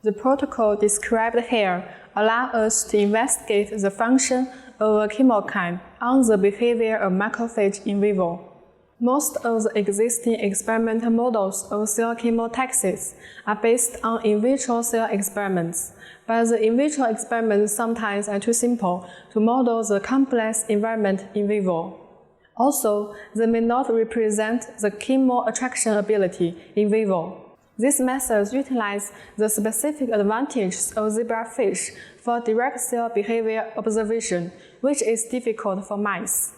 The protocol described here allows us to investigate the function of a chemokine on the behavior of macrophage in vivo. Most of the existing experimental models of cell chemotaxis are based on in vitro cell experiments, but the in vitro experiments sometimes are too simple to model the complex environment in vivo. Also, they may not represent the chemo attraction ability in vivo. These methods utilize the specific advantages of zebrafish for direct cell behavior observation, which is difficult for mice.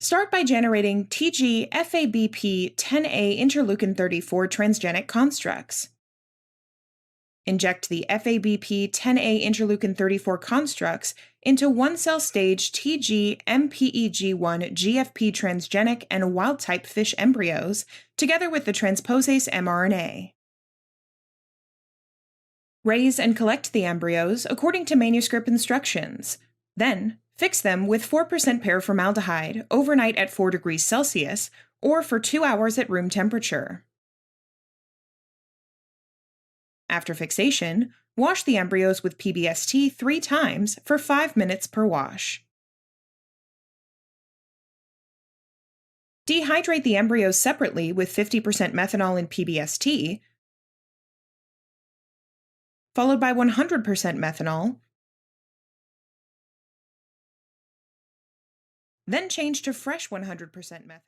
Start by generating TG-FABP10A interleukin-34 transgenic constructs. Inject the FABP10A interleukin-34 constructs into one-cell stage TG-MPEG1 GFP transgenic and wild-type fish embryos, together with the transposase mRNA. Raise and collect the embryos according to manuscript instructions. Then, fix them with 4% paraformaldehyde overnight at 4 degrees Celsius or for 2 hours at room temperature. After fixation, wash the embryos with PBST 3 times for 5 minutes per wash. Dehydrate the embryos separately with 50% methanol in PBST, followed by 100% methanol, then change to fresh 100% methanol.